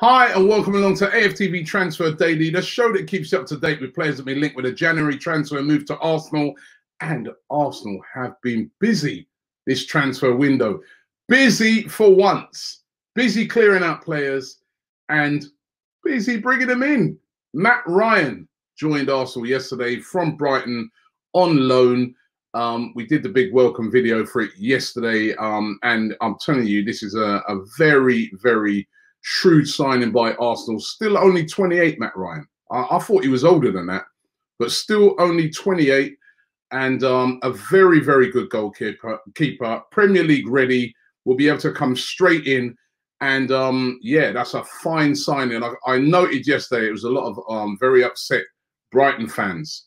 Hi and welcome along to AFTV Transfer Daily, the show that keeps you up to date with players that have been linked with a January transfer move to Arsenal. And Arsenal have been busy this transfer window. Busy for once. Busy clearing out players and busy bringing them in. Matt Ryan joined Arsenal yesterday from Brighton on loan. We did the big welcome video for it yesterday. And I'm telling you, this is a very, very shrewd signing by Arsenal. Still only 28, Matt Ryan. I thought he was older than that, but still only 28, and a very, very good goalkeeper. Premier League ready, will be able to come straight in, and yeah, that's a fine signing. I noted yesterday it was a lot of very upset Brighton fans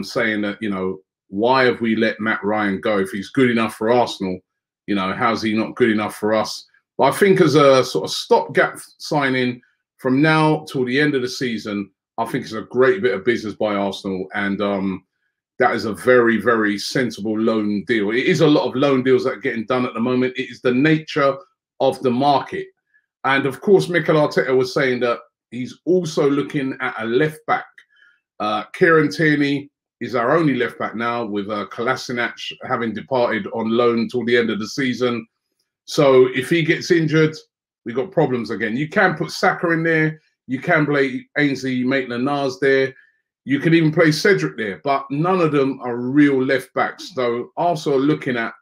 saying that, you know, why have we let Matt Ryan go? If he's good enough for Arsenal, you know, how's he not good enough for us? But I think as a sort of stopgap signing from now till the end of the season, I think it's a great bit of business by Arsenal. And that is a very, very sensible loan deal. It is a lot of loan deals that are getting done at the moment. It is the nature of the market. And of course, Mikel Arteta was saying that he's also looking at a left back. Kieran Tierney is our only left back now, with Kolasinac having departed on loan till the end of the season. So if he gets injured, we've got problems again. You can put Saka in there. You can play Ainsley Maitland-Niles there. You can even play Cedric there. But none of them are real left backs. So also looking at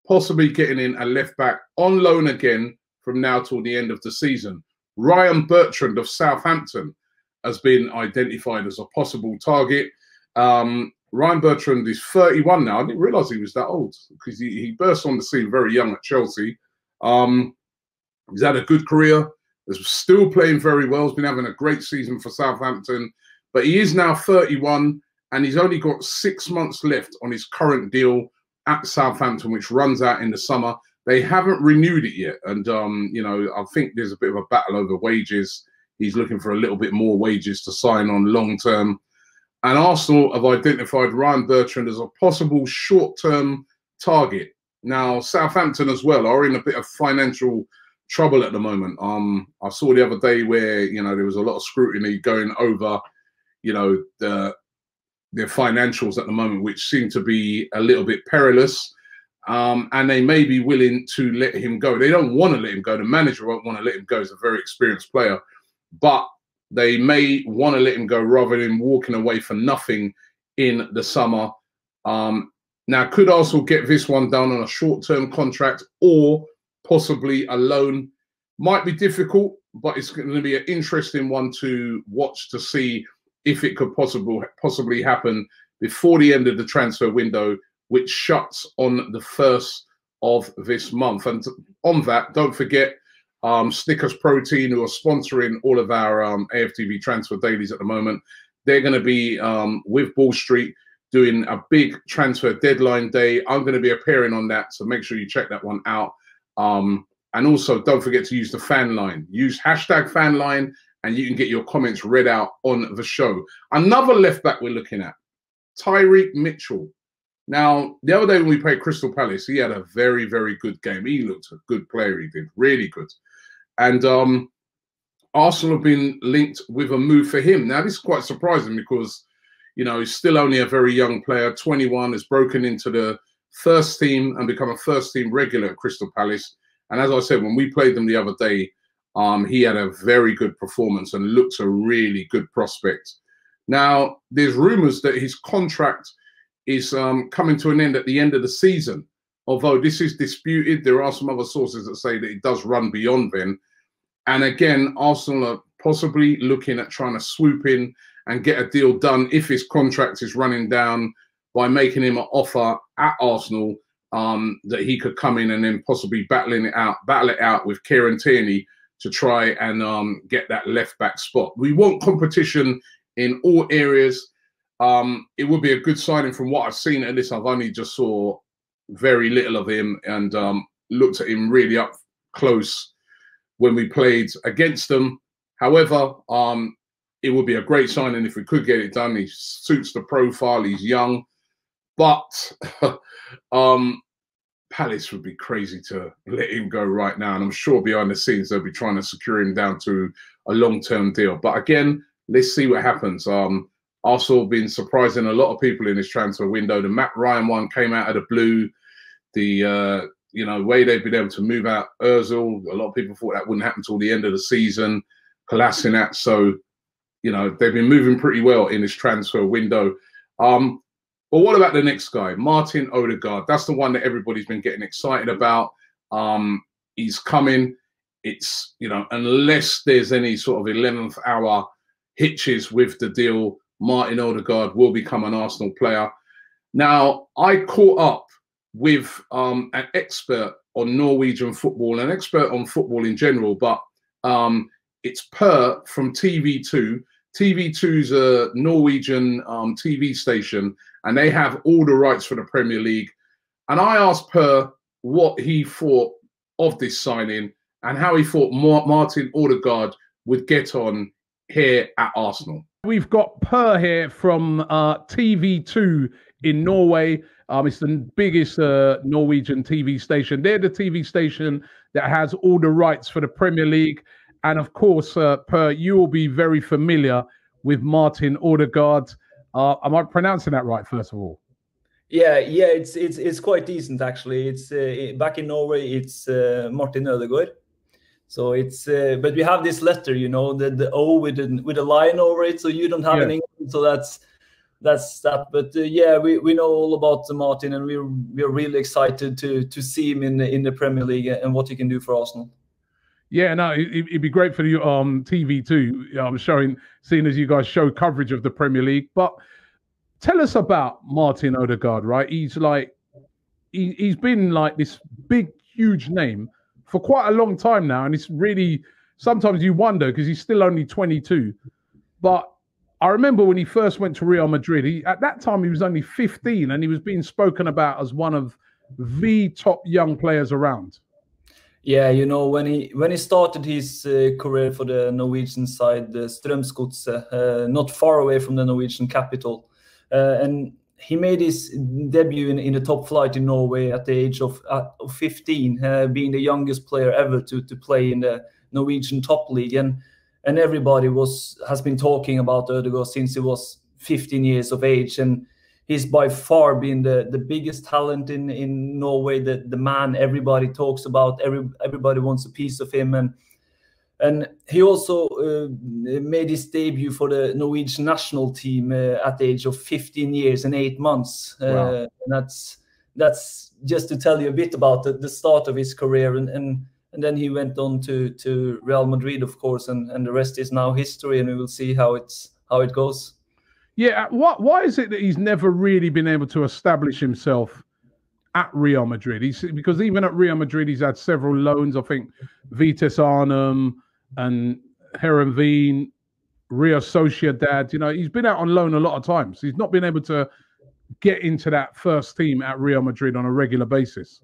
possibly getting in a left back on loan again from now till the end of the season. Ryan Bertrand of Southampton has been identified as a possible target. Ryan Bertrand is 31 now. I didn't realise he was that old, because he burst on the scene very young at Chelsea. He's had a good career. He's still playing very well. He's been having a great season for Southampton. But he is now 31, and he's only got 6 months left on his current deal at Southampton, which runs out in the summer. They haven't renewed it yet. And, you know, I think there's a bit of a battle over wages. He's looking for a little bit more wages to sign on long term. And Arsenal have identified Ryan Bertrand as a possible short-term target. Now, Southampton as well are in a bit of financial trouble at the moment. I saw the other day where, you know, there was a lot of scrutiny going over, you know, their financials at the moment, which seem to be a little bit perilous. And they may be willing to let him go. They don't want to let him go. The manager won't want to let him go. He's a very experienced player. But they may want to let him go rather than walking away for nothing in the summer. Now, could Arsenal get this one done on a short-term contract or possibly a loan? Might be difficult, but it's going to be an interesting one to watch to see if it could possibly happen before the end of the transfer window, which shuts on the 1st of this month. And on that, don't forget, Snickers Protein, who are sponsoring all of our AFTV transfer dailies at the moment. They're going to be with Ball Street doing a big transfer deadline day. I'm going to be appearing on that, so make sure you check that one out. And also, don't forget to use the fan line. Use #fanline, and you can get your comments read out on the show. Another left back we're looking at, Tyrek Mitchell. Now, the other day when we played Crystal Palace, he had a very, very good game. He looked a good player. He did really good. And Arsenal have been linked with a move for him. Now, this is quite surprising because, you know, he's still only a very young player, 21, has broken into the first team and become a first-team regular at Crystal Palace. And as I said, when we played them the other day, he had a very good performance and looks a really good prospect. Now, there's rumours that his contract is coming to an end at the end of the season. Although this is disputed, there are some other sources that say that it does run beyond then. And again, Arsenal are possibly looking at trying to swoop in and get a deal done if his contract is running down, by making him an offer at Arsenal that he could come in and then possibly battle it out with Kieran Tierney to try and get that left back spot. We want competition in all areas. It would be a good signing from what I've seen at this. I've only just saw very little of him and looked at him really up close when we played against them. However, it would be a great signing if we could get it done. He suits the profile. He's young. But Palace would be crazy to let him go right now. And I'm sure behind the scenes, they'll be trying to secure him down to a long-term deal. But again, let's see what happens. Arsenal have been surprising a lot of people in this transfer window. The Matt Ryan one came out of the blue. The way they've been able to move out Ozil, a lot of people thought that wouldn't happen till the end of the season. Kolasinac, so they've been moving pretty well in this transfer window. But what about the next guy, Martin Odegaard? That's the one that everybody's been getting excited about. He's coming. It's, unless there's any sort of 11th hour hitches with the deal, Martin Odegaard will become an Arsenal player. Now, I caught up with an expert on Norwegian football, an expert on football in general, but it's Per from TV2. TV2's a Norwegian TV station, and they have all the rights for the Premier League. And I asked Per what he thought of this signing and how he thought Martin Odegaard would get on here at Arsenal. We've got Per here from TV2 in Norway. It's the biggest Norwegian TV station. They're the TV station that has all the rights for the Premier League. And of course, Per, you will be very familiar with Martin Odegaard. Am I pronouncing that right, first of all? Yeah, it's quite decent actually. It's back in Norway. It's Martin Ødegaard. So it's but we have this letter, the O with a line over it. So you don't have an English. So that's that. But yeah, we know all about Martin, and we're really excited to see him in the Premier League and what he can do for Arsenal. Yeah, no, it'd be great for you TV2, seeing as you guys show coverage of the Premier League. But tell us about Martin Odegaard, right? He's been like this big, huge name for quite a long time now, and it's really, sometimes you wonder because he's still only 22. But I remember when he first went to Real Madrid, at that time he was only 15, and he was being spoken about as one of the top young players around. Yeah, when he started his career for the Norwegian side, the Strømsgodset, not far away from the Norwegian capital, and he made his debut in the top flight in Norway at the age of 15, being the youngest player ever to play in the Norwegian top league, and everybody has been talking about Odegaard since he was 15 years of age, and he's by far been the biggest talent in Norway, the man everybody talks about, everybody wants a piece of him, and he also made his debut for the Norwegian national team at the age of 15 years and 8 months. Wow. And that's just to tell you a bit about the start of his career, and then he went on to Real Madrid, of course, and the rest is now history, and we will see how it goes. Yeah, why is it that he's never really been able to establish himself at Real Madrid? Because even at Real Madrid, he's had several loans. I think Vitesse Arnhem and Heerenveen, Real Sociedad. He's been out on loan a lot of times. He's not been able to get into that first team at Real Madrid on a regular basis.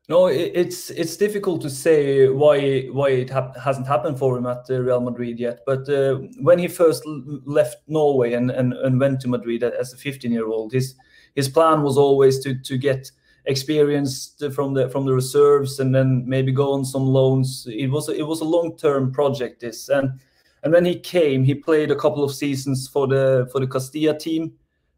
No, it's difficult to say why it hasn't happened for him at Real Madrid yet. But when he first left Norway and went to Madrid as a 15-year-old, his plan was always to get experience from the reserves and then maybe go on some loans. It was a long-term project, this, and when he came, he played a couple of seasons for the Castilla team,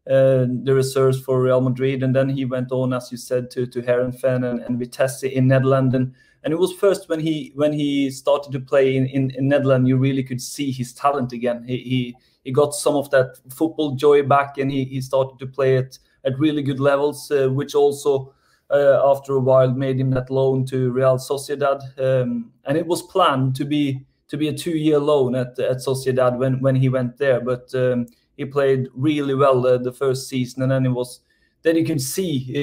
the reserves for Real Madrid, and then he went on, as you said, to Heerenveen and Vitesse in Netherlands, and it was first when he started to play in Netherlands you really could see his talent again. He got some of that football joy back, and he started to play at really good levels, which also after a while made him that loan to Real Sociedad, and it was planned to be a 2-year loan at Sociedad when he went there, but he played really well the first season, and then you can see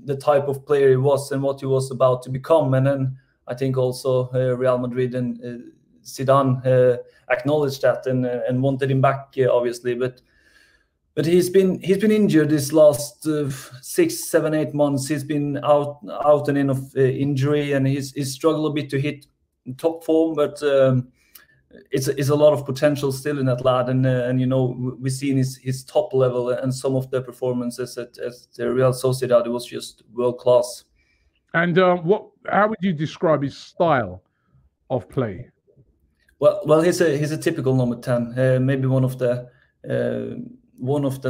the type of player he was and what he was about to become. And then I think also Real Madrid and Zidane acknowledged that and wanted him back, obviously. But he's been injured this last 6, 7, 8 months. He's been out and in of injury, and he's struggled a bit to hit top form, but it's a lot of potential still in that lad, and we've seen his top level and some of the performances at the Real Sociedad. It was just world class. And how would you describe his style of play? Well, he's a typical number 10. Maybe one of the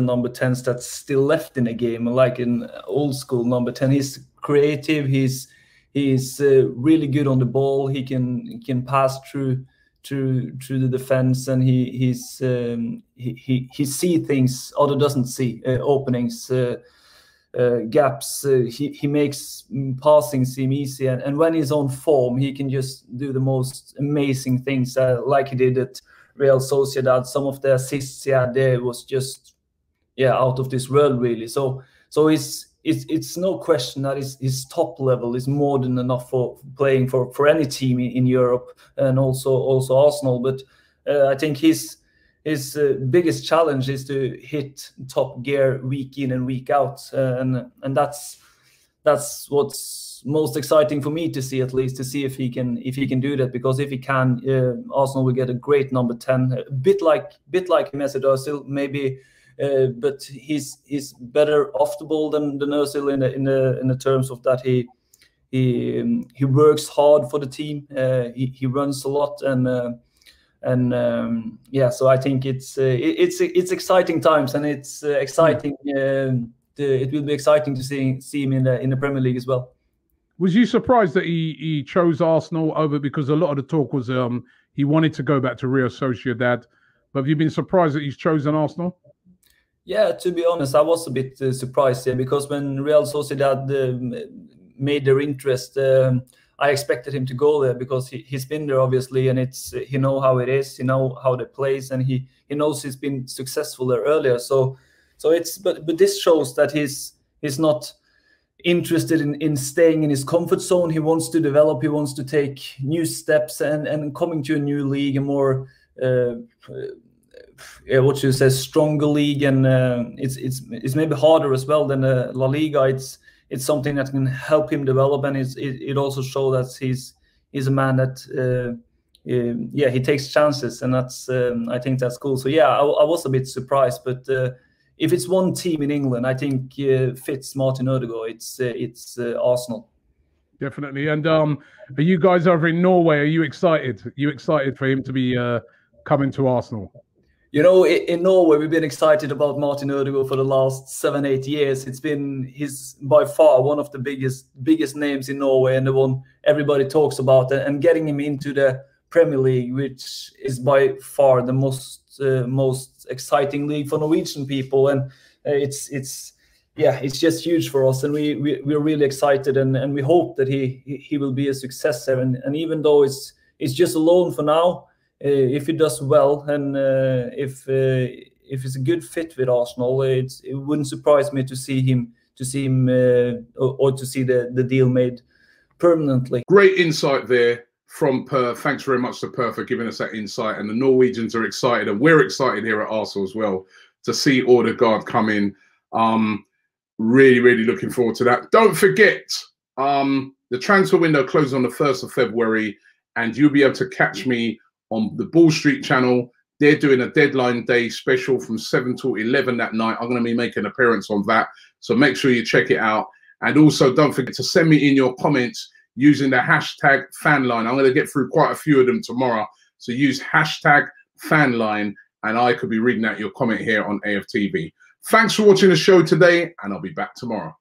number 10s that's still left in the game, like in old school number 10. He's creative. He's really good on the ball. He can pass through the defense, and he see things other doesn't see, openings, gaps. He makes passing seem easy, and when he's on form, he can just do the most amazing things, like he did at Real Sociedad. Some of the assists he had there was just out of this world, really. So it's no question that his top level is more than enough for playing for any team in Europe, and also Arsenal. But I think his biggest challenge is to hit top gear week in and week out, and that's what's most exciting for me to see, at least, to see if he can do that. Because if he can, Arsenal will get a great number 10, a bit like Mesut Özil maybe. But he's better off the ball than Özil in the terms of that he works hard for the team. He runs a lot, so I think it's exciting times, and it's exciting. It will be exciting to see him in the Premier League as well. Was you surprised that he chose Arsenal over, because a lot of the talk was he wanted to go back to Real Sociedad, but have you been surprised that he's chosen Arsenal? Yeah, to be honest, I was a bit surprised here, because when Real Sociedad made their interest, I expected him to go there, because he's been there, obviously, and he know how it is, he know how they plays, and he knows he's been successful there earlier. So it's but this shows that he's not interested in staying in his comfort zone. He wants to develop. He wants to take new steps, and coming to a new league, a more what you say, stronger league, and it's maybe harder as well than La Liga. It's something that can help him develop, and it also shows that he's a man that he takes chances, and that's I think that's cool. So I was a bit surprised, but if it's one team in England, I think fits Martin Ødegaard, it's Arsenal. Definitely. And are you guys over in Norway? Are you excited? Are you excited for him to be coming to Arsenal? You know, in Norway, we've been excited about Martin Ødegaard for the last 7-8 years. He's by far one of the biggest names in Norway, and the one everybody talks about. And getting him into the Premier League, which is by far the most exciting league for Norwegian people, and it's just huge for us. And we're really excited, and we hope that he will be a success there. And even though it's just a loan for now, if he does well, and if it's a good fit with Arsenal, it wouldn't surprise me to see him or to see the deal made permanently. Great insight there from Per. Thanks very much to Per for giving us that insight. And the Norwegians are excited, and we're excited here at Arsenal as well to see Odegaard come in. Really looking forward to that. Don't forget, the transfer window closes on the 1st of February, and you'll be able to catch me on the Ball Street channel. They're doing a deadline day special from 7 to 11 that night. I'm going to be making an appearance on that, so make sure you check it out. And also, don't forget to send me in your comments using the hashtag fanline. I'm going to get through quite a few of them tomorrow, so use hashtag fanline, and I could be reading out your comment here on AFTV. Thanks for watching the show today, and I'll be back tomorrow.